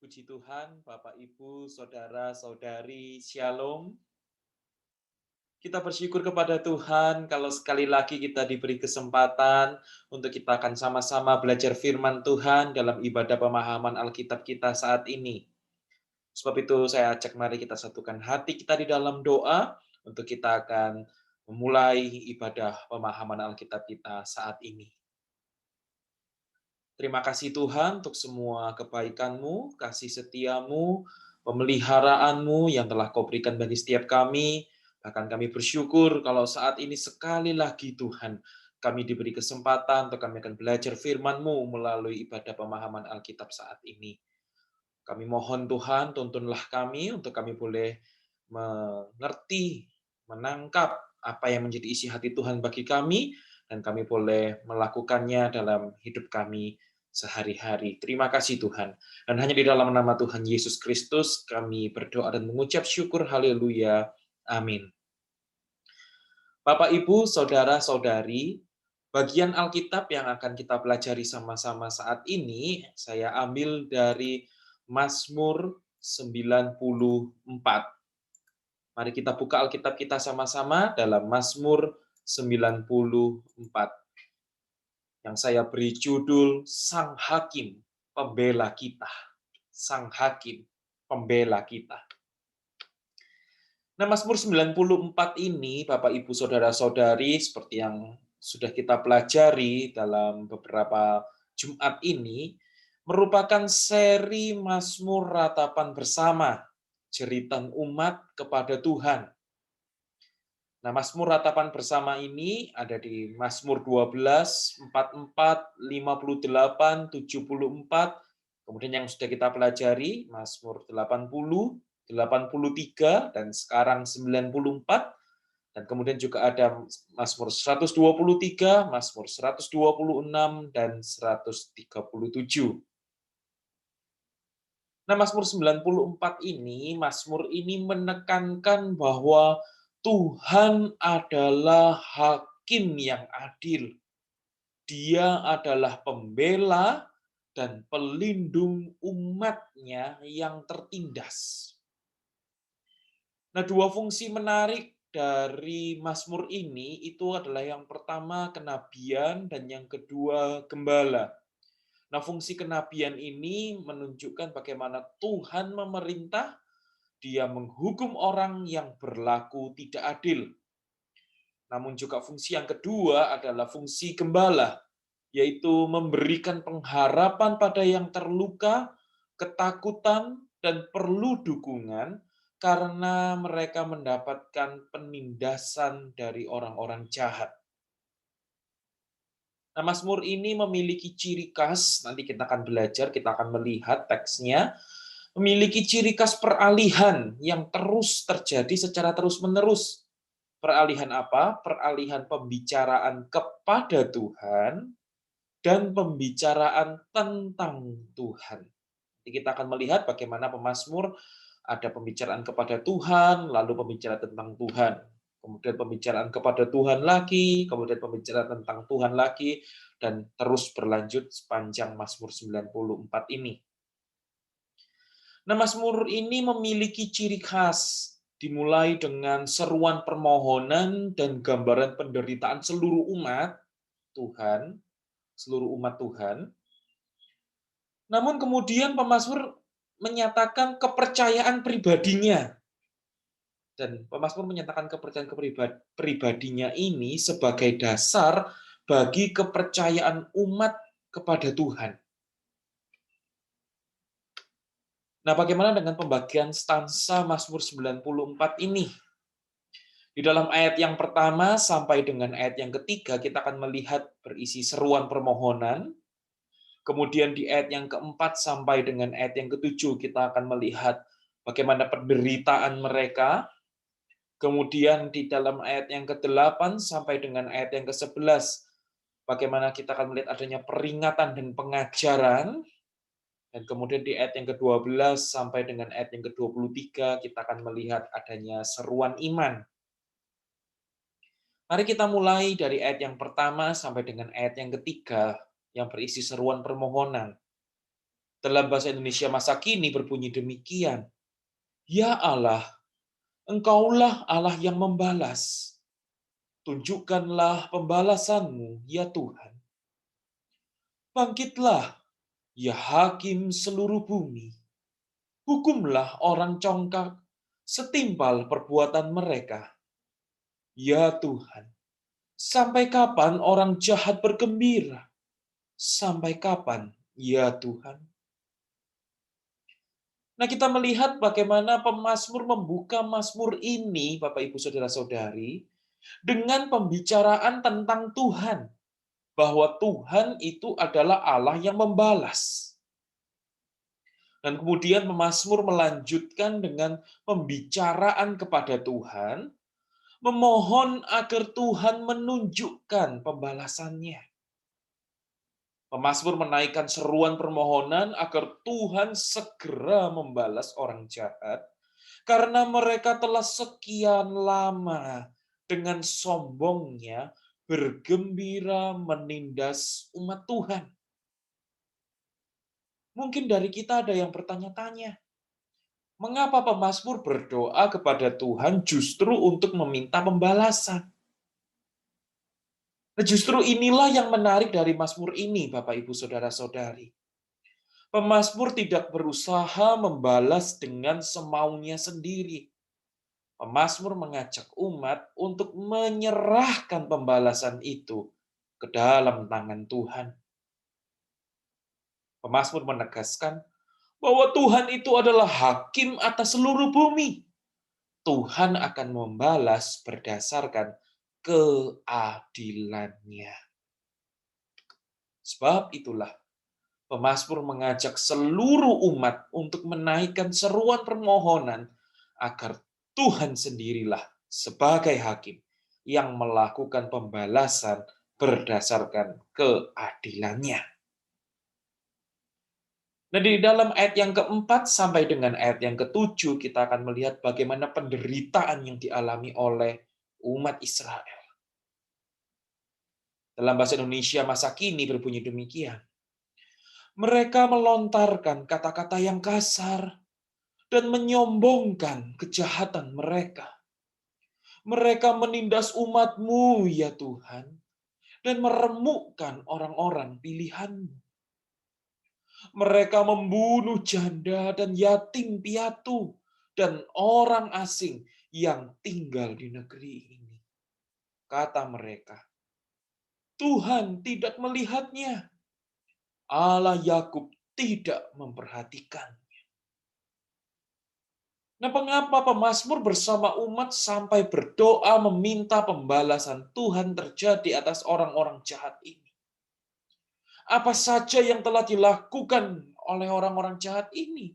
Puji Tuhan, Bapak, Ibu, Saudara-saudari, Shalom. Kita bersyukur kepada Tuhan kalau sekali lagi kita diberi kesempatan untuk kita akan sama-sama belajar firman Tuhan dalam ibadah pemahaman Alkitab kita saat ini. Sebab itu saya ajak mari kita satukan hati kita di dalam doa untuk kita akan memulai ibadah pemahaman Alkitab kita saat ini. Terima kasih Tuhan untuk semua kebaikan-Mu, kasih setia-Mu, pemeliharaanmu yang telah Kau berikan bagi setiap kami. Bahkan kami bersyukur kalau saat ini sekali lagi Tuhan, kami diberi kesempatan untuk kami akan belajar firman-Mu melalui ibadah pemahaman Alkitab saat ini. Kami mohon Tuhan, tuntunlah kami untuk kami boleh mengerti, menangkap apa yang menjadi isi hati Tuhan bagi kami, dan kami boleh melakukannya dalam hidup kami sehari-hari. Terima kasih Tuhan. Dan hanya di dalam nama Tuhan Yesus Kristus kami berdoa dan mengucap syukur. Haleluya. Amin. Bapak, Ibu, Saudara-saudari, bagian Alkitab yang akan kita pelajari sama-sama saat ini, saya ambil dari Mazmur 94. Mari kita buka Alkitab kita sama-sama dalam Mazmur 94. Yang saya beri judul Sang Hakim, Pembela Kita. Sang Hakim, Pembela Kita. Nah, Mazmur 94 ini, Bapak, Ibu, Saudara-saudari, seperti yang sudah kita pelajari dalam beberapa Jumat ini, merupakan seri Mazmur ratapan bersama, jeritan umat kepada Tuhan. Nah, Mazmur ratapan bersama ini ada di Mazmur 12, 44, 58, 74, kemudian yang sudah kita pelajari, Mazmur 80, 83, dan sekarang 94, dan kemudian juga ada Mazmur 123, Mazmur 126, dan 137. Nah, Mazmur 94 ini, Mazmur ini menekankan bahwa Tuhan adalah hakim yang adil. Dia adalah pembela dan pelindung umatnya yang tertindas. Nah, dua fungsi menarik dari Mazmur ini itu adalah yang pertama kenabian dan yang kedua gembala. Nah, fungsi kenabian ini menunjukkan bagaimana Tuhan memerintah, Dia menghukum orang yang berlaku tidak adil. Namun juga fungsi yang kedua adalah fungsi gembala, yaitu memberikan pengharapan pada yang terluka, ketakutan, dan perlu dukungan karena mereka mendapatkan penindasan dari orang-orang jahat. Nah, Mazmur ini memiliki ciri khas, nanti kita akan belajar, kita akan melihat teksnya, memiliki ciri khas peralihan yang terus terjadi secara terus-menerus. Peralihan apa? Peralihan pembicaraan kepada Tuhan dan pembicaraan tentang Tuhan. Jadi kita akan melihat bagaimana pemazmur ada pembicaraan kepada Tuhan, lalu pembicaraan tentang Tuhan. Kemudian pembicaraan kepada Tuhan lagi, kemudian pembicaraan tentang Tuhan lagi, dan terus berlanjut sepanjang Mazmur 94 ini. Nah, Mazmur ini memiliki ciri khas, dimulai dengan seruan permohonan dan gambaran penderitaan seluruh umat Tuhan, seluruh umat Tuhan. Namun kemudian pemazmur menyatakan kepercayaan pribadinya. Dan pemazmur menyatakan kepercayaan pribadinya ini sebagai dasar bagi kepercayaan umat kepada Tuhan. Nah, bagaimana dengan pembagian stansa Mazmur 94 ini? Di dalam ayat yang pertama sampai dengan ayat yang ketiga, kita akan melihat berisi seruan permohonan. Kemudian di ayat yang keempat sampai dengan ayat yang ketujuh, kita akan melihat bagaimana penderitaan mereka. Kemudian di dalam ayat yang ke-8 sampai dengan ayat yang ke-11, bagaimana kita akan melihat adanya peringatan dan pengajaran. Dan kemudian di ayat yang ke-12 sampai dengan ayat yang ke-23, kita akan melihat adanya seruan iman. Mari kita mulai dari ayat yang pertama sampai dengan ayat yang ketiga, yang berisi seruan permohonan. Dalam bahasa Indonesia masa kini berbunyi demikian, "Ya Allah, Engkaulah Allah yang membalas. Tunjukkanlah pembalasan-Mu, ya Tuhan. Bangkitlah, ya Hakim seluruh bumi. Hukumlah orang congkak setimpal perbuatan mereka. Ya Tuhan, sampai kapan orang jahat bergembira? Sampai kapan, ya Tuhan?" Nah, kita melihat bagaimana pemazmur membuka mazmur ini, Bapak Ibu Saudara-saudari, dengan pembicaraan tentang Tuhan, bahwa Tuhan itu adalah Allah yang membalas. Dan kemudian pemazmur melanjutkan dengan pembicaraan kepada Tuhan, memohon agar Tuhan menunjukkan pembalasannya. Pemazmur menaikkan seruan permohonan agar Tuhan segera membalas orang jahat, karena mereka telah sekian lama dengan sombongnya bergembira menindas umat Tuhan. Mungkin dari kita ada yang bertanya-tanya, mengapa pemazmur berdoa kepada Tuhan justru untuk meminta pembalasan? Nah, justru inilah yang menarik dari mazmur ini, Bapak Ibu Saudara-saudari. Pemazmur tidak berusaha membalas dengan semaunya sendiri. Pemazmur mengajak umat untuk menyerahkan pembalasan itu ke dalam tangan Tuhan. Pemazmur menegaskan bahwa Tuhan itu adalah hakim atas seluruh bumi. Tuhan akan membalas berdasarkan keadilannya. Sebab itulah pemazmur mengajak seluruh umat untuk menaikkan seruan permohonan agar Tuhan sendirilah sebagai hakim yang melakukan pembalasan berdasarkan keadilannya. Nah, di dalam ayat yang keempat sampai dengan ayat yang ketujuh, kita akan melihat bagaimana penderitaan yang dialami oleh umat Israel. Dalam bahasa Indonesia masa kini berbunyi demikian. Mereka melontarkan kata-kata yang kasar dan menyombongkan kejahatan mereka. Mereka menindas umat-Mu, ya Tuhan, dan meremukkan orang-orang pilihan-Mu. Mereka membunuh janda dan yatim piatu dan orang asing yang tinggal di negeri ini. Kata mereka, Tuhan tidak melihatnya. Allah Yakub tidak memperhatikan. Nah, mengapa pemazmur bersama umat sampai berdoa meminta pembalasan Tuhan terjadi atas orang-orang jahat ini? Apa saja yang telah dilakukan oleh orang-orang jahat ini?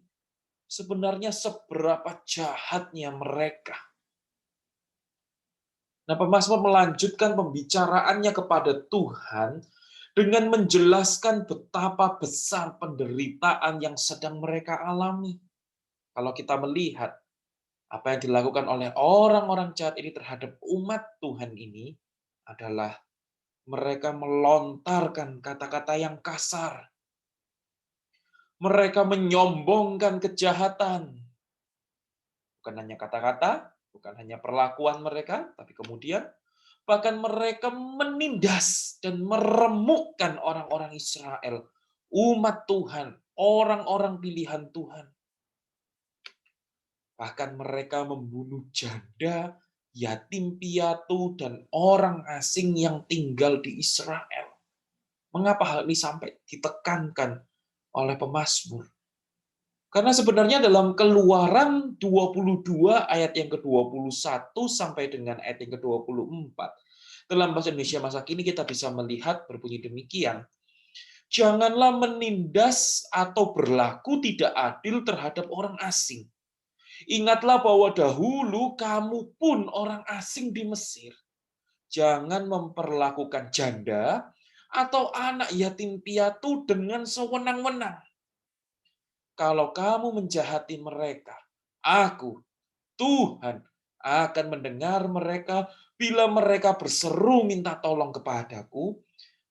Sebenarnya seberapa jahatnya mereka? Nah, pemazmur melanjutkan pembicaraannya kepada Tuhan dengan menjelaskan betapa besar penderitaan yang sedang mereka alami. Kalau kita melihat apa yang dilakukan oleh orang-orang jahat ini terhadap umat Tuhan ini adalah mereka melontarkan kata-kata yang kasar. Mereka menyombongkan kejahatan. Bukan hanya kata-kata, bukan hanya perlakuan mereka, tapi kemudian bahkan mereka menindas dan meremukkan orang-orang Israel, umat Tuhan, orang-orang pilihan Tuhan. Bahkan mereka membunuh janda, yatim piatu, dan orang asing yang tinggal di Israel. Mengapa hal ini sampai ditekankan oleh pemazmur? Karena sebenarnya dalam Keluaran 22 ayat yang ke-21 sampai dengan ayat yang ke-24, dalam bahasa Indonesia masa kini kita bisa melihat berbunyi demikian. Janganlah menindas atau berlaku tidak adil terhadap orang asing. Ingatlah bahwa dahulu kamu pun orang asing di Mesir. Jangan memperlakukan janda atau anak yatim piatu dengan sewenang-wenang. Kalau kamu menjahati mereka, aku, Tuhan, akan mendengar mereka bila mereka berseru minta tolong kepadaku.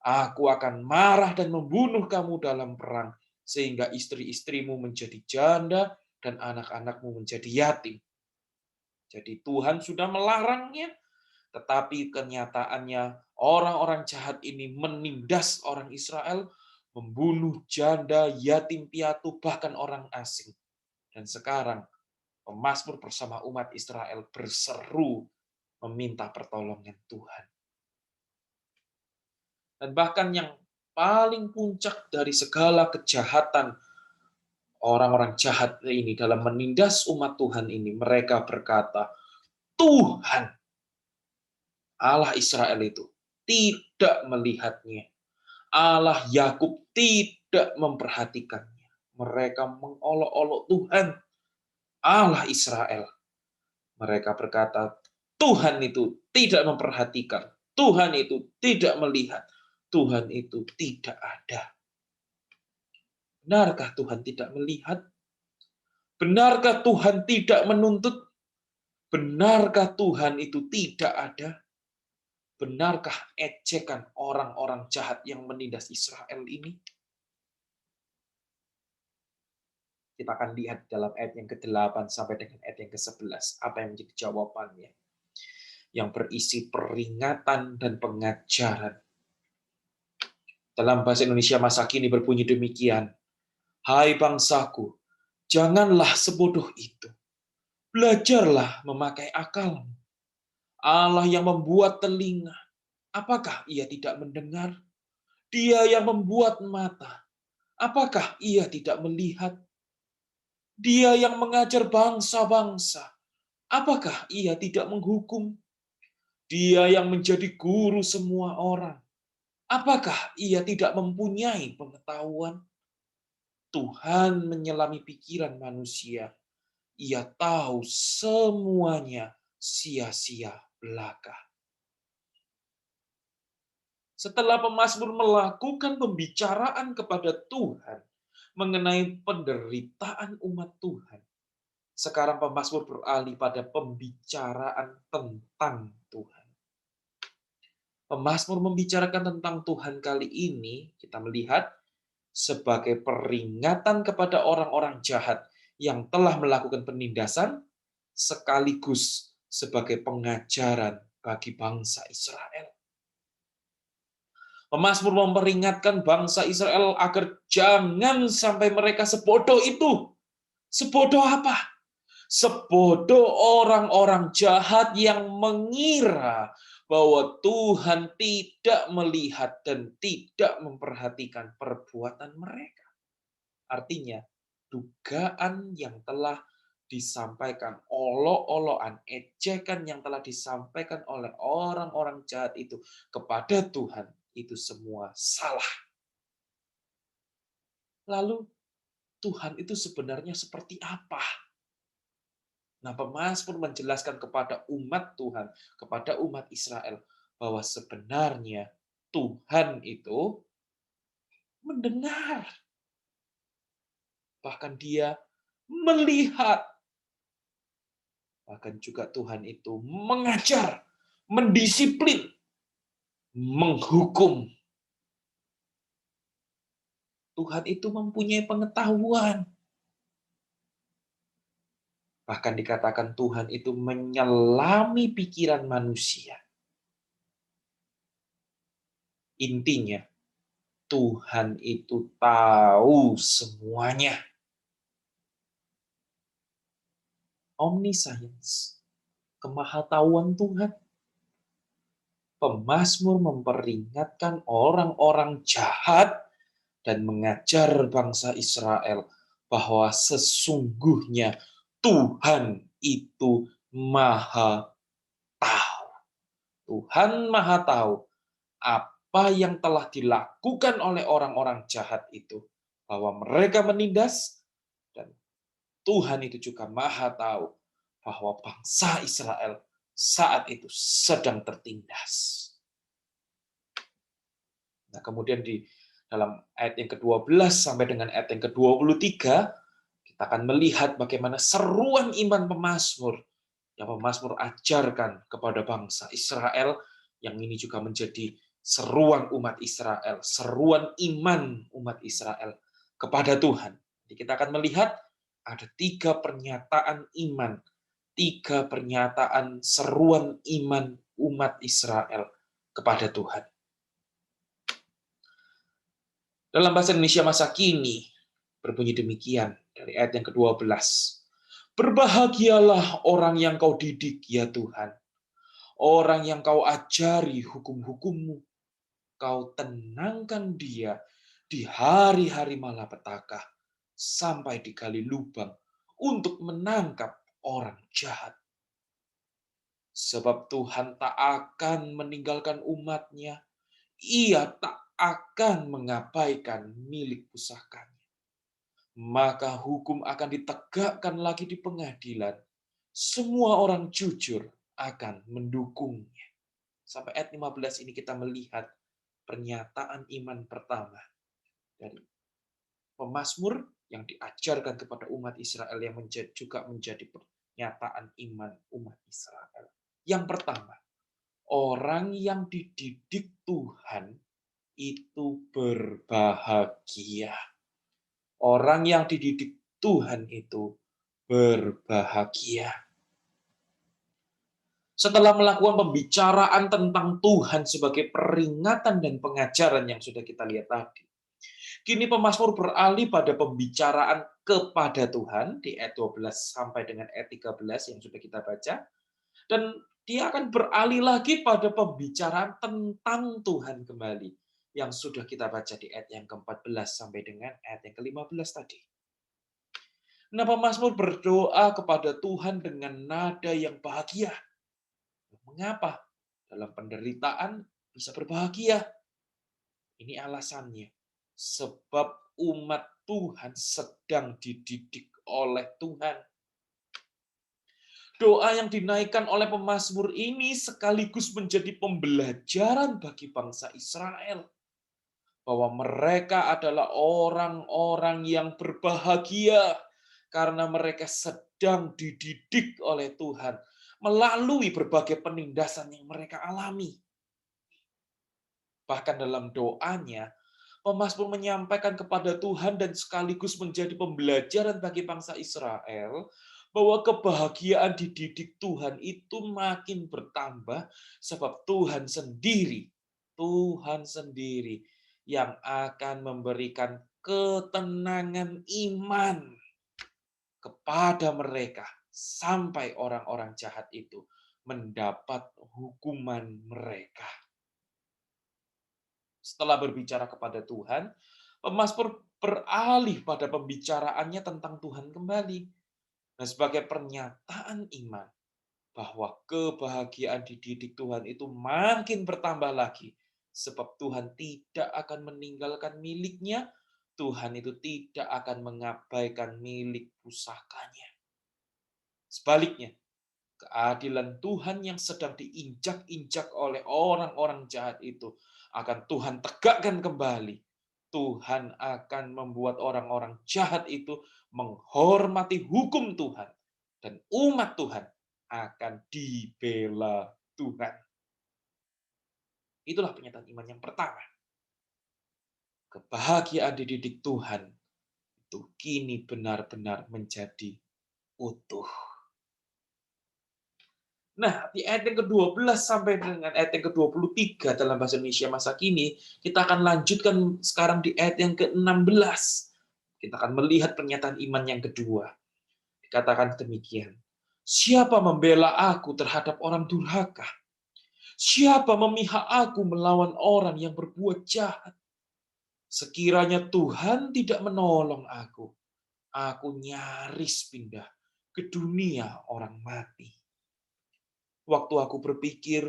Aku akan marah dan membunuh kamu dalam perang sehingga istri-istrimu menjadi janda dan anak-anakmu menjadi yatim. Jadi Tuhan sudah melarangnya, tetapi kenyataannya orang-orang jahat ini menindas orang Israel, membunuh janda, yatim piatu, bahkan orang asing. Dan sekarang pemazmur bersama umat Israel berseru meminta pertolongan Tuhan. Dan bahkan yang paling puncak dari segala kejahatan orang-orang jahat ini dalam menindas umat Tuhan ini, mereka berkata, Tuhan, Allah Israel itu tidak melihatnya. Allah Yakub tidak memperhatikannya. Mereka mengolok-olok Tuhan, Allah Israel. Mereka berkata, Tuhan itu tidak memperhatikan. Tuhan itu tidak melihat. Tuhan itu tidak ada. Benarkah Tuhan tidak melihat? Benarkah Tuhan tidak menuntut? Benarkah Tuhan itu tidak ada? Benarkah ejekan orang-orang jahat yang menindas Israel ini? Kita akan lihat dalam ayat yang ke-8 sampai dengan ayat yang ke-11. Apa yang menjadi jawabannya? Yang berisi peringatan dan pengajaran. Dalam bahasa Indonesia masa kini berbunyi demikian. Hai bangsaku, janganlah sebodoh itu. Belajarlah memakai akalmu. Allah yang membuat telinga, apakah ia tidak mendengar? Dia yang membuat mata, apakah ia tidak melihat? Dia yang mengajar bangsa-bangsa, apakah ia tidak menghukum? Dia yang menjadi guru semua orang, apakah ia tidak mempunyai pengetahuan? Tuhan menyelami pikiran manusia. Ia tahu semuanya sia-sia belaka. Setelah pemazmur melakukan pembicaraan kepada Tuhan mengenai penderitaan umat Tuhan, sekarang pemazmur beralih pada pembicaraan tentang Tuhan. Pemazmur membicarakan tentang Tuhan kali ini, kita melihat sebagai peringatan kepada orang-orang jahat yang telah melakukan penindasan, sekaligus sebagai pengajaran bagi bangsa Israel. Pemazmur memperingatkan bangsa Israel agar jangan sampai mereka sebodoh itu. Sebodoh apa? Sebodoh orang-orang jahat yang mengira bahwa Tuhan tidak melihat dan tidak memperhatikan perbuatan mereka. Artinya, dugaan yang telah disampaikan, olok-olokan, ejekan yang telah disampaikan oleh orang-orang jahat itu kepada Tuhan, itu semua salah. Lalu, Tuhan itu sebenarnya seperti apa? Nah, pemazmur menjelaskan kepada umat Tuhan, kepada umat Israel, bahwa sebenarnya Tuhan itu mendengar. Bahkan dia melihat. Bahkan juga Tuhan itu mengajar, mendisiplin, menghukum. Tuhan itu mempunyai pengetahuan. Bahkan dikatakan Tuhan itu menyelami pikiran manusia. Intinya, Tuhan itu tahu semuanya. Omniscience, kemahatauan Tuhan. Pemazmur memperingatkan orang-orang jahat dan mengajar bangsa Israel bahwa sesungguhnya Tuhan itu Maha Tahu. Tuhan Maha Tahu apa yang telah dilakukan oleh orang-orang jahat itu, bahwa mereka menindas, dan Tuhan itu juga Maha Tahu bahwa bangsa Israel saat itu sedang tertindas. Nah, kemudian di dalam ayat yang ke-12 sampai dengan ayat yang ke-23, kita akan melihat bagaimana seruan iman pemazmur yang pemazmur ajarkan kepada bangsa Israel, yang ini juga menjadi seruan umat Israel, seruan iman umat Israel kepada Tuhan. Jadi kita akan melihat ada 3 pernyataan iman, 3 pernyataan seruan iman umat Israel kepada Tuhan. Dalam bahasa Indonesia masa kini berbunyi demikian dari ayat yang ke-12. Berbahagialah orang yang kau didik ya Tuhan, orang yang kau ajari hukum-hukum-Mu. Kau tenangkan dia di hari-hari malapetaka sampai digali lubang untuk menangkap orang jahat. Sebab Tuhan tak akan meninggalkan umat-Nya, Ia tak akan mengabaikan milik pusakanya. Maka hukum akan ditegakkan lagi di pengadilan. Semua orang jujur akan mendukungnya. Sampai ayat 15 ini kita melihat pernyataan iman pertama dari pemazmur yang diajarkan kepada umat Israel yang juga menjadi pernyataan iman umat Israel. Yang pertama, orang yang dididik Tuhan itu berbahagia. Orang yang dididik Tuhan itu berbahagia. Setelah melakukan pembicaraan tentang Tuhan sebagai peringatan dan pengajaran yang sudah kita lihat tadi, kini pemazmur beralih pada pembicaraan kepada Tuhan di ayat 12 sampai dengan ayat 13 yang sudah kita baca. Dan dia akan beralih lagi pada pembicaraan tentang Tuhan kembali yang sudah kita baca di ayat yang ke-14 sampai dengan ayat yang ke-15 tadi. Nah, pemazmur berdoa kepada Tuhan dengan nada yang bahagia. Mengapa? Dalam penderitaan bisa berbahagia. Ini alasannya. Sebab umat Tuhan sedang dididik oleh Tuhan. Doa yang dinaikkan oleh pemazmur ini sekaligus menjadi pembelajaran bagi bangsa Israel. Bahwa mereka adalah orang-orang yang berbahagia karena mereka sedang dididik oleh Tuhan melalui berbagai penindasan yang mereka alami. Bahkan dalam doanya, pemazmur menyampaikan kepada Tuhan dan sekaligus menjadi pembelajaran bagi bangsa Israel bahwa kebahagiaan dididik Tuhan itu makin bertambah sebab Tuhan sendiri yang akan memberikan ketenangan iman kepada mereka sampai orang-orang jahat itu mendapat hukuman mereka. Setelah berbicara kepada Tuhan, pemazmur beralih pada pembicaraannya tentang Tuhan kembali. Nah, sebagai pernyataan iman bahwa kebahagiaan dididik Tuhan itu makin bertambah lagi. Sebab Tuhan tidak akan meninggalkan miliknya, Tuhan itu tidak akan mengabaikan milik pusakanya. Sebaliknya, keadilan Tuhan yang sedang diinjak-injak oleh orang-orang jahat itu akan Tuhan tegakkan kembali. Tuhan akan membuat orang-orang jahat itu menghormati hukum Tuhan. Dan umat Tuhan akan dibela Tuhan. Itulah pernyataan iman yang pertama. Kebahagiaan dididik Tuhan itu kini benar-benar menjadi utuh. Nah, di ayat yang ke-12 sampai dengan ayat yang ke-23 dalam bahasa Indonesia masa kini, kita akan lanjutkan sekarang di ayat yang ke-16. Kita akan melihat pernyataan iman yang kedua. Dikatakan demikian. Siapa membela aku terhadap orang durhaka? Siapa memihak aku melawan orang yang berbuat jahat? Sekiranya Tuhan tidak menolong aku nyaris pindah ke dunia orang mati. Waktu aku berpikir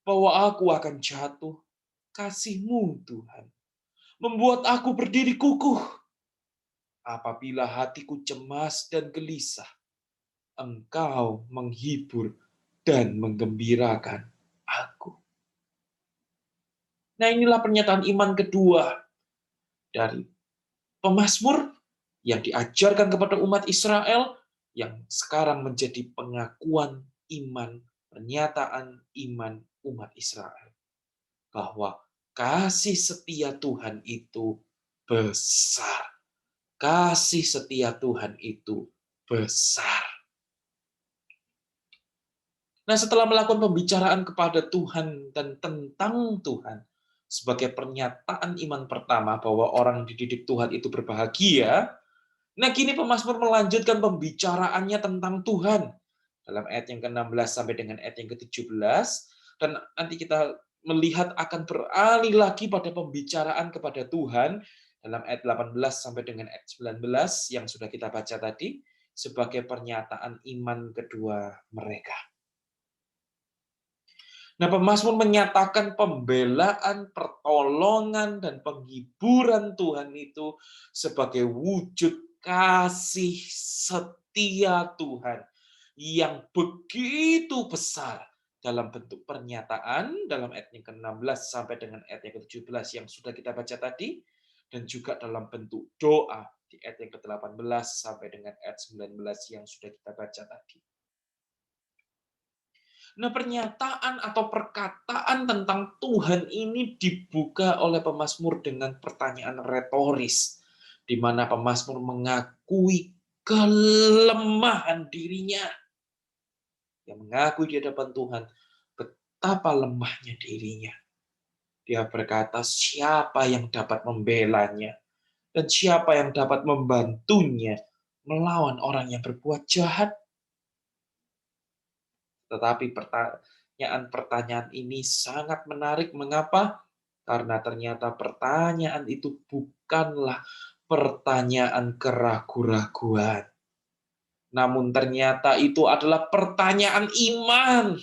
bahwa aku akan jatuh, kasih-Mu Tuhan membuat aku berdiri kukuh. Apabila hatiku cemas dan gelisah, Engkau menghibur dan menggembirakan aku. Nah, inilah pernyataan iman kedua dari pemazmur yang diajarkan kepada umat Israel yang sekarang menjadi pengakuan iman, pernyataan iman umat Israel. Bahwa kasih setia Tuhan itu besar. Kasih setia Tuhan itu besar. Nah, setelah melakukan pembicaraan kepada Tuhan dan tentang Tuhan, sebagai pernyataan iman pertama bahwa orang dididik Tuhan itu berbahagia, nah kini pemazmur melanjutkan pembicaraannya tentang Tuhan dalam ayat yang ke-16 sampai dengan ayat yang ke-17, dan nanti kita melihat akan beralih lagi pada pembicaraan kepada Tuhan dalam ayat 18 sampai dengan ayat 19 yang sudah kita baca tadi sebagai pernyataan iman kedua mereka. Nah, pemazmur menyatakan pembelaan, pertolongan, dan penghiburan Tuhan itu sebagai wujud kasih setia Tuhan yang begitu besar dalam bentuk pernyataan dalam ayat yang ke-16 sampai dengan ayat yang ke-17 yang sudah kita baca tadi, dan juga dalam bentuk doa di ayat yang ke-18 sampai dengan ayat 19 yang sudah kita baca tadi. Nah, pernyataan atau perkataan tentang Tuhan ini dibuka oleh pemazmur dengan pertanyaan retoris, di mana pemazmur mengakui kelemahan dirinya. Dia mengakui di hadapan Tuhan betapa lemahnya dirinya. Dia berkata, siapa yang dapat membelanya? Dan siapa yang dapat membantunya melawan orang yang berbuat jahat? Tetapi pertanyaan ini sangat menarik. Mengapa? Karena ternyata pertanyaan itu bukanlah pertanyaan keraguan-raguan. Namun ternyata itu adalah pertanyaan iman.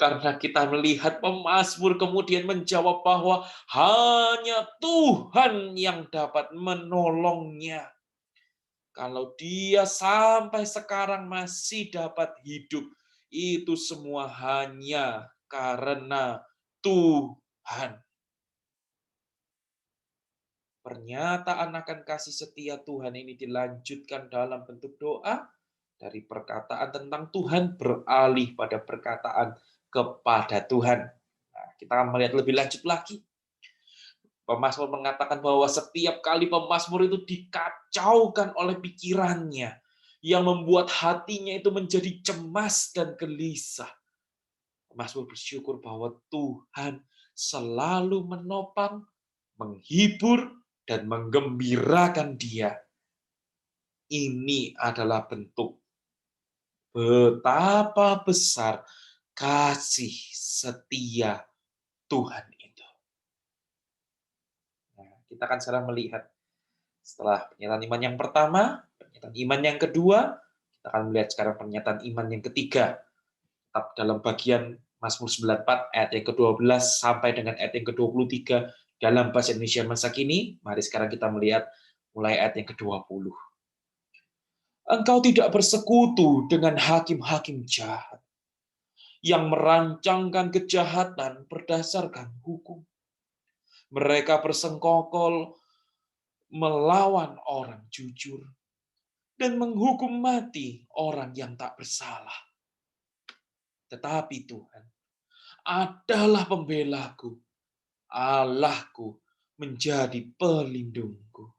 Karena kita melihat pemazmur kemudian menjawab bahwa hanya Tuhan yang dapat menolongnya. Kalau dia sampai sekarang masih dapat hidup, itu semua hanya karena Tuhan. Pernyataan akan kasih setia Tuhan ini dilanjutkan dalam bentuk doa, dari perkataan tentang Tuhan beralih pada perkataan kepada Tuhan. Nah, kita akan melihat lebih lanjut lagi. Pemazmur mengatakan bahwa setiap kali pemazmur itu dikacaukan oleh pikirannya, yang membuat hatinya itu menjadi cemas dan gelisah. Pemazmur bersyukur bahwa Tuhan selalu menopang, menghibur, dan menggembirakan dia. Ini adalah bentuk betapa besar kasih setia Tuhan itu. Nah, kita akan sekarang melihat setelah pernyataan iman yang pertama, pernyataan iman yang kedua, kita akan melihat sekarang pernyataan iman yang ketiga. Tetap dalam bagian Mazmur 94 ayat yang ke-12 sampai dengan ayat yang ke-23 dalam bahasa Indonesia masa kini. Mari sekarang kita melihat mulai ayat yang ke-20. Engkau tidak bersekutu dengan hakim-hakim jahat yang merancangkan kejahatan berdasarkan hukum. Mereka bersengkokol melawan orang jujur dan menghukum mati orang yang tak bersalah. Tetapi Tuhan adalah pembelaku, Allahku menjadi pelindungku.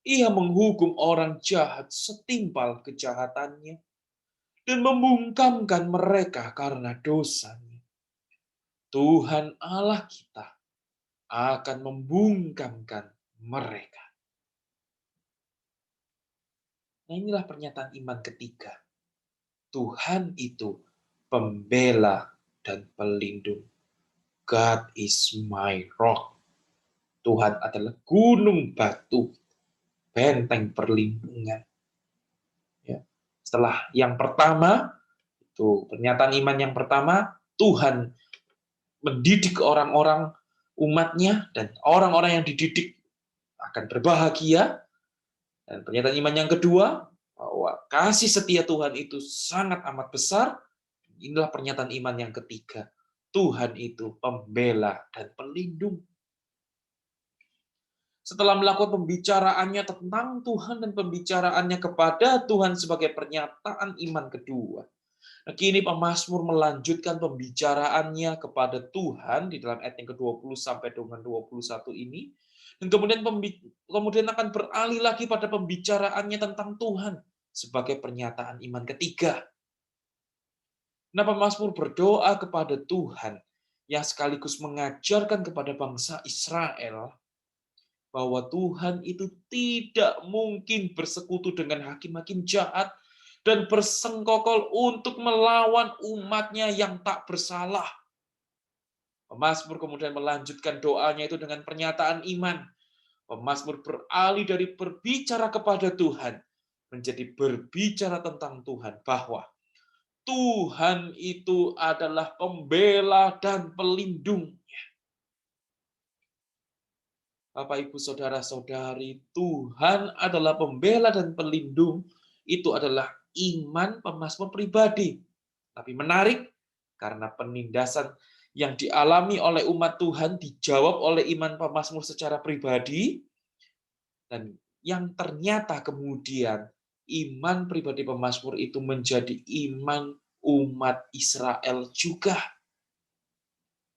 Ia menghukum orang jahat setimpal kejahatannya dan membungkamkan mereka karena dosanya. Tuhan Allah kita akan membungkamkan mereka. Nah, inilah pernyataan iman ketiga. Tuhan itu pembela dan pelindung. God is my rock. Tuhan adalah gunung batu, benteng perlindungan. Ya. Setelah yang pertama, itu pernyataan iman yang pertama, Tuhan mendidik orang-orang umatnya, dan orang-orang yang dididik akan berbahagia. Dan pernyataan iman yang kedua, bahwa kasih setia Tuhan itu sangat amat besar. Inilah pernyataan iman yang ketiga. Tuhan itu pembela dan pelindung. Setelah melakukan pembicaraannya tentang Tuhan dan pembicaraannya kepada Tuhan sebagai pernyataan iman kedua, nah, kini pemazmur melanjutkan pembicaraannya kepada Tuhan di dalam ayat yang ke-20 sampai dengan 21 ini Dan kemudian akan beralih lagi pada pembicaraannya tentang Tuhan sebagai pernyataan iman ketiga. Nah, pemazmur berdoa kepada Tuhan yang sekaligus mengajarkan kepada bangsa Israel bahwa Tuhan itu tidak mungkin bersekutu dengan hakim-hakim jahat dan bersengkokol untuk melawan umatnya yang tak bersalah. Pemazmur kemudian melanjutkan doanya itu dengan pernyataan iman. Pemazmur beralih dari berbicara kepada Tuhan menjadi berbicara tentang Tuhan, bahwa Tuhan itu adalah pembela dan pelindung. Bapak, Ibu, Saudara-saudari, Tuhan adalah pembela dan pelindung. Itu adalah iman pemazmur pribadi. Tapi menarik, karena penindasan yang dialami oleh umat Tuhan dijawab oleh iman pemazmur secara pribadi, dan yang ternyata kemudian iman pribadi pemazmur itu menjadi iman umat Israel juga.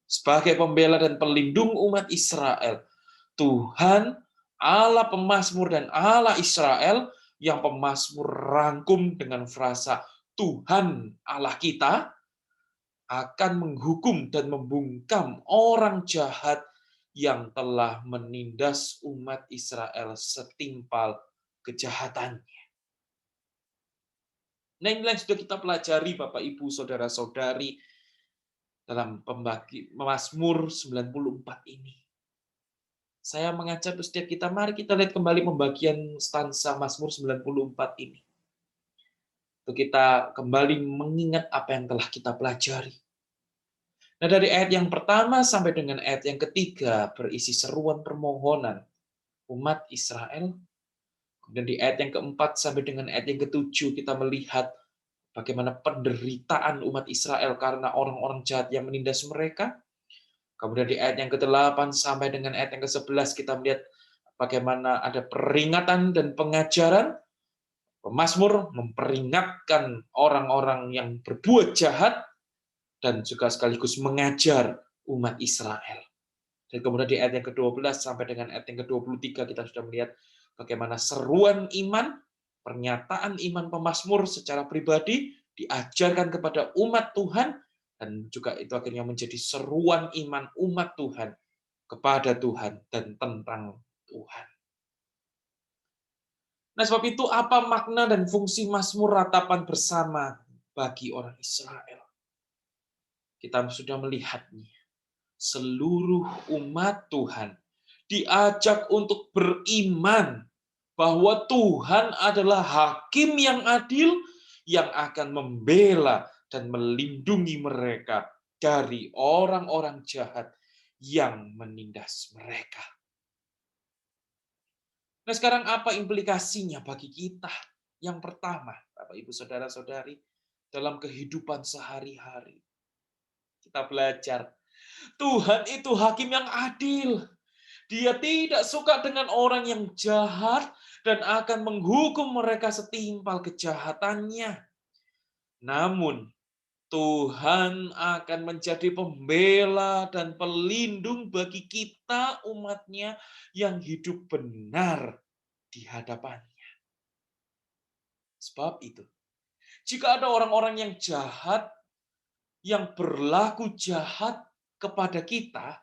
Sebagai pembela dan pelindung umat Israel, Tuhan, Allah pemazmur dan Allah Israel, yang pemazmur rangkum dengan frasa Tuhan Allah kita, akan menghukum dan membungkam orang jahat yang telah menindas umat Israel setimpal kejahatan. Nah, inilah yang sudah kita pelajari, Bapak, Ibu, Saudara-saudari, dalam Mazmur 94 ini. Saya mengajak setiap kita, mari kita lihat kembali pembagian stansa Mazmur 94 ini. Untuk kita kembali mengingat apa yang telah kita pelajari. Nah, dari ayat yang pertama sampai dengan ayat yang ketiga berisi seruan permohonan umat Israel. Kemudian di ayat yang keempat sampai dengan ayat yang ketujuh kita melihat bagaimana penderitaan umat Israel karena orang-orang jahat yang menindas mereka. Kemudian di ayat yang ke-8 sampai dengan ayat yang ke-11 kita melihat bagaimana ada peringatan dan pengajaran. Pemazmur memperingatkan orang-orang yang berbuat jahat dan juga sekaligus mengajar umat Israel. Dan kemudian di ayat yang ke-12 sampai dengan ayat yang ke-23 kita sudah melihat bagaimana seruan iman, pernyataan iman pemazmur secara pribadi diajarkan kepada umat Tuhan, dan juga itu akhirnya menjadi seruan iman umat Tuhan kepada Tuhan dan tentang Tuhan. Nah, sebab itu apa makna dan fungsi Mazmur ratapan bersama bagi orang Israel? Kita sudah melihatnya. Seluruh umat Tuhan diajak untuk beriman bahwa Tuhan adalah hakim yang adil yang akan membela dan melindungi mereka dari orang-orang jahat yang menindas mereka. Nah, sekarang apa implikasinya bagi kita? Yang pertama, Bapak, Ibu, Saudara-saudari, dalam kehidupan sehari-hari, kita belajar Tuhan itu hakim yang adil. Dia tidak suka dengan orang yang jahat dan akan menghukum mereka setimpal kejahatannya. Namun, Tuhan akan menjadi pembela dan pelindung bagi kita umatnya yang hidup benar di hadapannya. Sebab itu, jika ada orang-orang yang jahat, yang berlaku jahat kepada kita,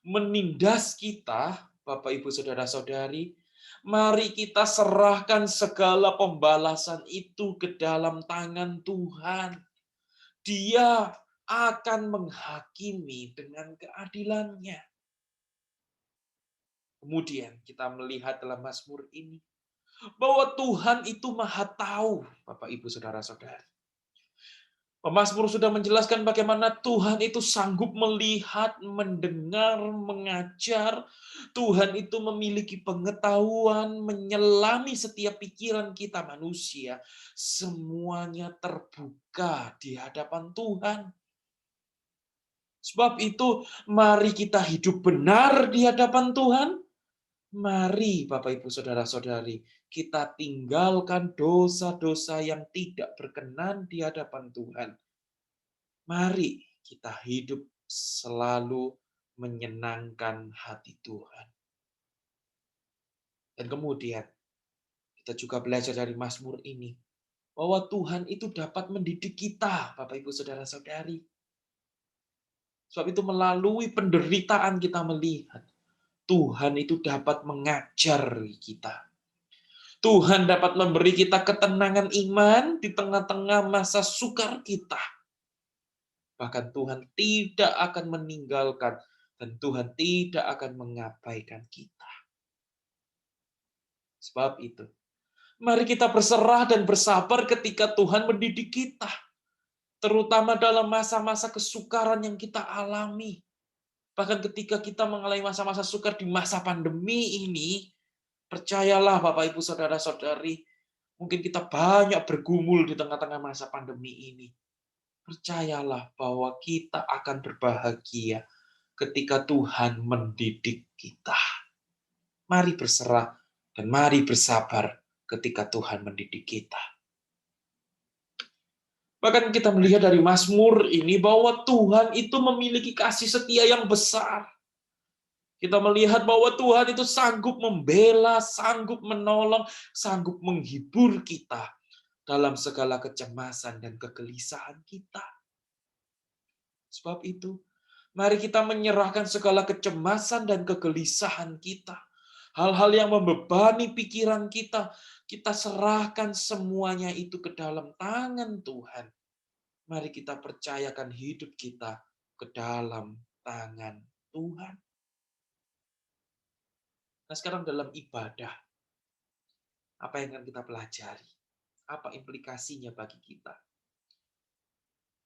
menindas kita, Bapak, Ibu, Saudara-saudari, mari kita serahkan segala pembalasan itu ke dalam tangan Tuhan. Dia akan menghakimi dengan keadilannya. Kemudian kita melihat dalam Mazmur ini bahwa Tuhan itu Maha Tahu, Bapak, Ibu, Saudara-saudari. Pemazmur sudah menjelaskan bagaimana Tuhan itu sanggup melihat, mendengar, mengajar. Tuhan itu memiliki pengetahuan, menyelami setiap pikiran kita manusia. Semuanya terbuka di hadapan Tuhan. Sebab itu, mari kita hidup benar di hadapan Tuhan. Mari, Bapak, Ibu, Saudara-saudari, kita tinggalkan dosa-dosa yang tidak berkenan di hadapan Tuhan. Mari kita hidup selalu menyenangkan hati Tuhan. Dan kemudian kita juga belajar dari Mazmur ini bahwa Tuhan itu dapat mendidik kita, Bapak Ibu Saudara-saudari. Sebab itu melalui penderitaan kita melihat Tuhan itu dapat mengajar kita. Tuhan dapat memberi kita ketenangan iman di tengah-tengah masa sukar kita. Bahkan Tuhan tidak akan meninggalkan dan Tuhan tidak akan mengabaikan kita. Sebab itu, mari kita berserah dan bersabar ketika Tuhan mendidik kita. Terutama dalam masa-masa kesukaran yang kita alami. Bahkan ketika kita mengalami masa-masa sukar di masa pandemi ini, percayalah Bapak Ibu Saudara-saudari, mungkin kita banyak bergumul di tengah-tengah masa pandemi ini. Percayalah bahwa kita akan berbahagia ketika Tuhan mendidik kita. Mari berserah dan mari bersabar ketika Tuhan mendidik kita. Bahkan kita melihat dari Mazmur ini bahwa Tuhan itu memiliki kasih setia yang besar. Kita melihat bahwa Tuhan itu sanggup membela, sanggup menolong, sanggup menghibur kita dalam segala kecemasan dan kegelisahan kita. Sebab itu, mari kita menyerahkan segala kecemasan dan kegelisahan kita. Hal-hal yang membebani pikiran kita, kita serahkan semuanya itu ke dalam tangan Tuhan. Mari kita percayakan hidup kita ke dalam tangan Tuhan. Nah, sekarang dalam ibadah, apa yang akan kita pelajari? Apa implikasinya bagi kita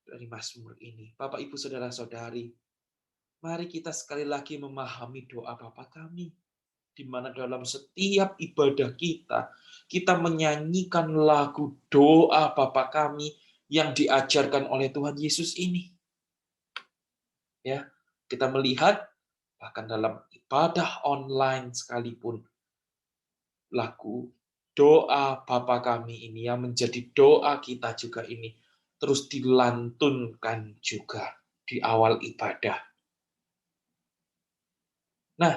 dari Mazmur ini? Bapak, Ibu, Saudara-saudari, mari kita sekali lagi memahami doa Bapa kami, di mana dalam setiap ibadah kita, kita menyanyikan lagu doa Bapa kami yang diajarkan oleh Tuhan Yesus ini. Ya, kita melihat bahkan dalam ibadah online sekalipun, lagu doa Bapa kami ini yang menjadi doa kita juga ini terus dilantunkan juga di awal ibadah. Nah,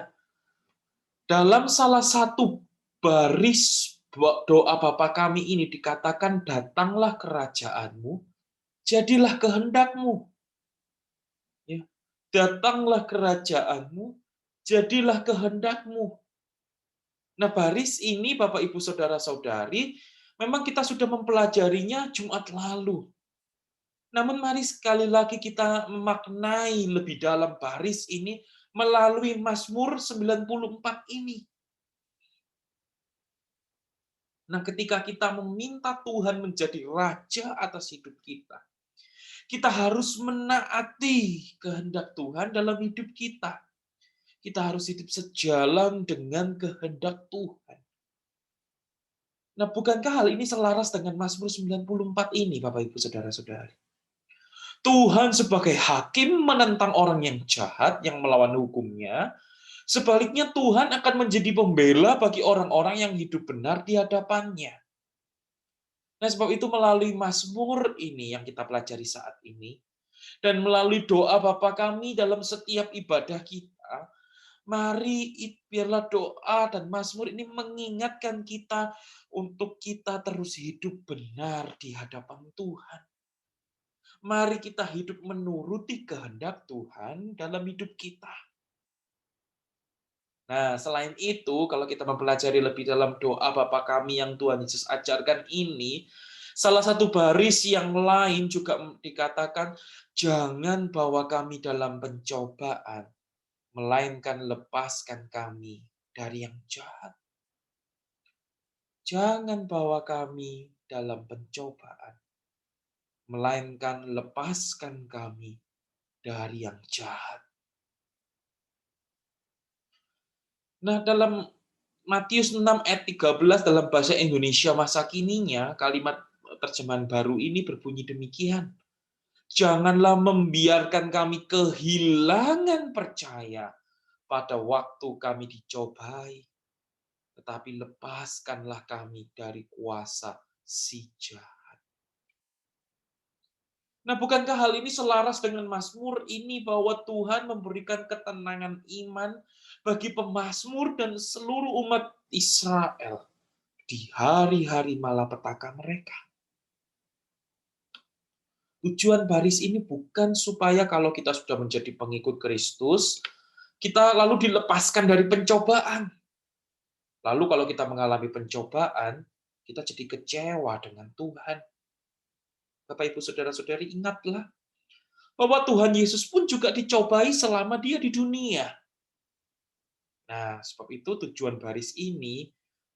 dalam salah satu baris doa Bapa kami ini dikatakan, datanglah kerajaanmu, jadilah kehendakmu. Ya, datanglah kerajaanmu, jadilah kehendakmu. Nah, baris ini Bapak Ibu Saudara-saudari, memang kita sudah mempelajarinya Jumat lalu. Namun mari sekali lagi kita memaknai lebih dalam baris ini melalui Mazmur 94 ini. Nah, ketika kita meminta Tuhan menjadi raja atas hidup kita, kita harus menaati kehendak Tuhan dalam hidup kita. Kita harus hidup sejalan dengan kehendak Tuhan. Nah, bukankah hal ini selaras dengan Mazmur 94 ini, Bapak Ibu Saudara-saudari? Tuhan sebagai hakim menentang orang yang jahat, yang melawan hukumnya. Sebaliknya Tuhan akan menjadi pembela bagi orang-orang yang hidup benar di hadapannya. Nah, sebab itu melalui Mazmur ini yang kita pelajari saat ini, dan melalui doa Bapa kami dalam setiap ibadah kita, mari biarlah doa dan Mazmur ini mengingatkan kita untuk kita terus hidup benar di hadapan Tuhan. Mari kita hidup menuruti kehendak Tuhan dalam hidup kita. Nah, selain itu, kalau kita mempelajari lebih dalam doa Bapa kami yang Tuhan Yesus ajarkan ini, salah satu baris yang lain juga dikatakan, jangan bawa kami dalam pencobaan, melainkan lepaskan kami dari yang jahat. Jangan bawa kami dalam pencobaan, melainkan lepaskan kami dari yang jahat. Nah, dalam Matius 6 ayat 13 dalam bahasa Indonesia masa kininya, kalimat terjemahan baru ini berbunyi demikian. Janganlah membiarkan kami kehilangan percaya pada waktu kami dicobai, tetapi lepaskanlah kami dari kuasa si jahat. Nah, bukankah hal ini selaras dengan Mazmur ini bahwa Tuhan memberikan ketenangan iman bagi pemazmur dan seluruh umat Israel di hari-hari malapetaka mereka? Tujuan baris ini bukan supaya kalau kita sudah menjadi pengikut Kristus, kita lalu dilepaskan dari pencobaan. Lalu kalau kita mengalami pencobaan, kita jadi kecewa dengan Tuhan. Bapak, Ibu, Saudara-saudari, ingatlah bahwa Tuhan Yesus pun juga dicobai selama dia di dunia. Nah, sebab itu tujuan baris ini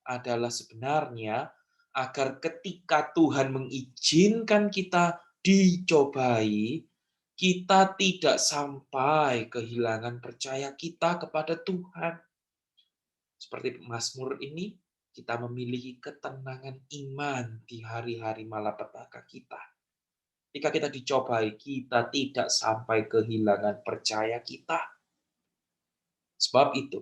adalah sebenarnya agar ketika Tuhan mengizinkan kita dicobai, kita tidak sampai kehilangan percaya kita kepada Tuhan. Seperti Mazmur ini, kita memiliki ketenangan iman di hari-hari malapetaka kita. Jika kita dicobai, kita tidak sampai kehilangan percaya kita. Sebab itu,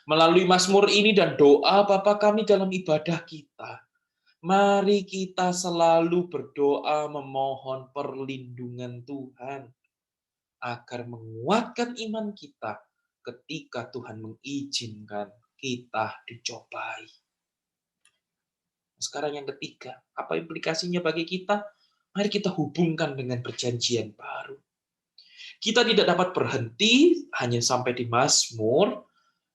melalui Mazmur ini dan doa Bapa kami dalam ibadah kita, mari kita selalu berdoa memohon perlindungan Tuhan agar menguatkan iman kita ketika Tuhan mengizinkan kita dicobai. Sekarang yang ketiga, apa implikasinya bagi kita? Mari kita hubungkan dengan perjanjian baru. Kita tidak dapat berhenti hanya sampai di Mazmur,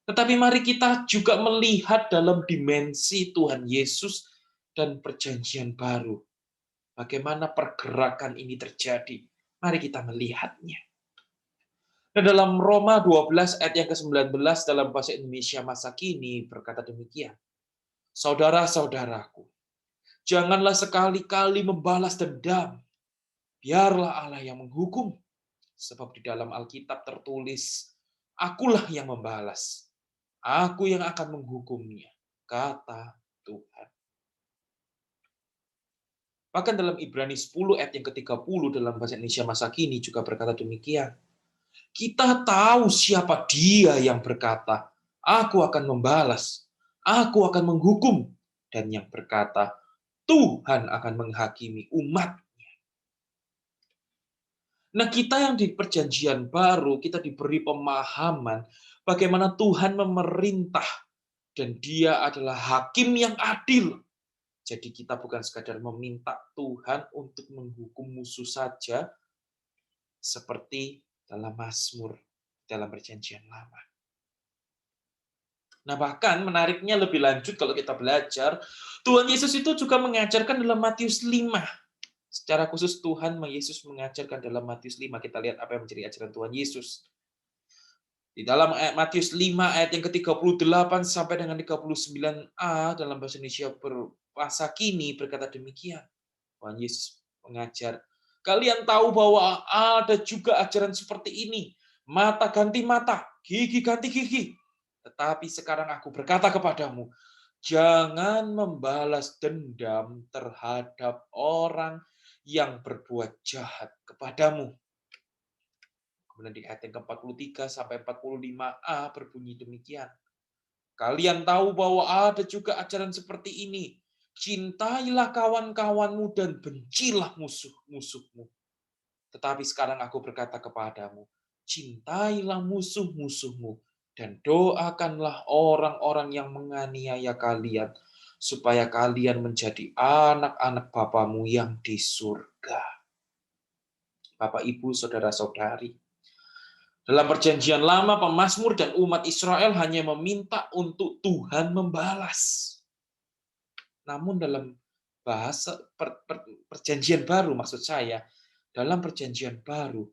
tetapi mari kita juga melihat dalam dimensi Tuhan Yesus dan perjanjian baru. Bagaimana pergerakan ini terjadi? Mari kita melihatnya. Dan dalam Roma 12 ayat yang ke-19 dalam bahasa Indonesia masa kini berkata demikian. Saudara-saudaraku, janganlah sekali-kali membalas dendam. Biarlah Allah yang menghukum. Sebab di dalam Alkitab tertulis, akulah yang membalas. Aku yang akan menghukumnya, kata Tuhan. Bahkan dalam Ibrani 10 ayat yang ke-30 dalam bahasa Indonesia masa kini juga berkata demikian. Kita tahu siapa dia yang berkata, aku akan membalas, aku akan menghukum, dan yang berkata, Tuhan akan menghakimi umat. Nah, kita yang di perjanjian baru, kita diberi pemahaman bagaimana Tuhan memerintah dan dia adalah hakim yang adil. Jadi kita bukan sekadar meminta Tuhan untuk menghukum musuh saja, seperti dalam Mazmur, dalam perjanjian lama. Nah, bahkan menariknya lebih lanjut kalau kita belajar, Tuhan Yesus itu juga mengajarkan dalam Matius 5. Secara khusus Tuhan Yesus mengajarkan dalam Matius 5. Kita lihat apa yang menjadi ajaran Tuhan Yesus. Di dalam Matius 5 ayat yang ke-38 sampai dengan 39a dalam bahasa Indonesia masa kini berkata demikian. Tuhan Yesus mengajar, kalian tahu bahwa ada juga ajaran seperti ini. Mata ganti mata, gigi ganti gigi. Tetapi sekarang aku berkata kepadamu, jangan membalas dendam terhadap orang yang berbuat jahat kepadamu. Kemudian di ayat yang ke-43 sampai 45a berbunyi demikian. Kalian tahu bahwa ada juga ajaran seperti ini. Cintailah kawan-kawanmu dan bencilah musuh-musuhmu. Tetapi sekarang aku berkata kepadamu, cintailah musuh-musuhmu dan doakanlah orang-orang yang menganiaya kalian, supaya kalian menjadi anak-anak Bapamu yang di surga. Bapak, Ibu, Saudara-saudari, dalam perjanjian lama, pemazmur dan umat Israel hanya meminta untuk Tuhan membalas. Namun dalam bahasa perjanjian baru, maksud saya, dalam perjanjian baru,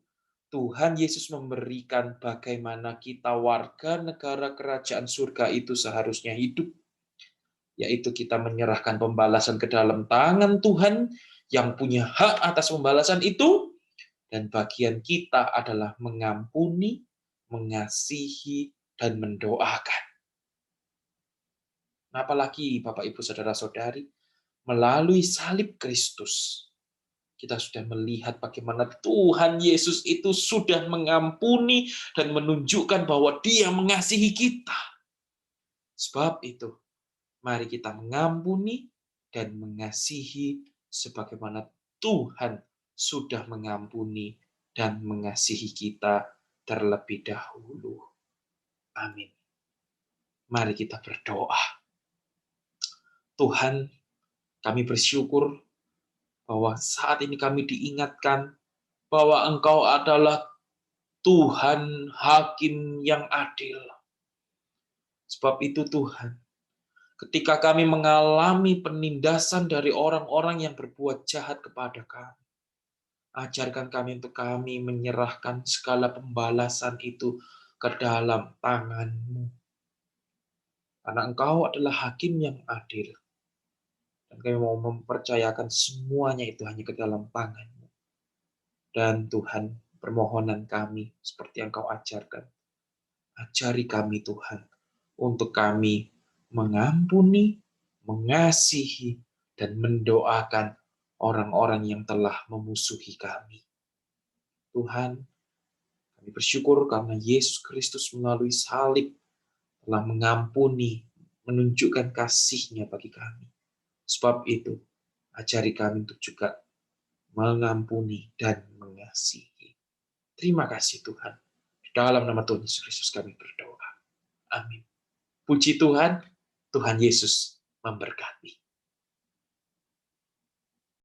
Tuhan Yesus memberikan bagaimana kita warga negara kerajaan surga itu seharusnya hidup. Yaitu kita menyerahkan pembalasan ke dalam tangan Tuhan yang punya hak atas pembalasan itu. Dan bagian kita adalah mengampuni, mengasihi, dan mendoakan. Apalagi Bapak, Ibu, Saudara-saudari, melalui salib Kristus, kita sudah melihat bagaimana Tuhan Yesus itu sudah mengampuni dan menunjukkan bahwa Dia mengasihi kita. Sebab itu, mari kita mengampuni dan mengasihi sebagaimana Tuhan sudah mengampuni dan mengasihi kita terlebih dahulu. Amin. Mari kita berdoa. Tuhan, kami bersyukur bahwa saat ini kami diingatkan bahwa Engkau adalah Tuhan Hakim yang adil. Sebab itu Tuhan, ketika kami mengalami penindasan dari orang-orang yang berbuat jahat kepada kami, ajarkan kami untuk kami menyerahkan segala pembalasan itu ke dalam tangan-Mu. Karena Engkau adalah Hakim yang adil. Dan kami mau mempercayakan semuanya itu hanya ke dalam tangan-Mu. Dan Tuhan, permohonan kami seperti yang Kau ajarkan. Ajari kami Tuhan, untuk kami mengampuni, mengasihi, dan mendoakan orang-orang yang telah memusuhi kami. Tuhan, kami bersyukur karena Yesus Kristus melalui salib telah mengampuni, menunjukkan kasih-Nya bagi kami. Sebab itu, ajari kami untuk juga mengampuni dan mengasihi. Terima kasih Tuhan. Di dalam nama Tuhan Yesus Kristus kami berdoa. Amin. Puji Tuhan, Tuhan Yesus memberkati.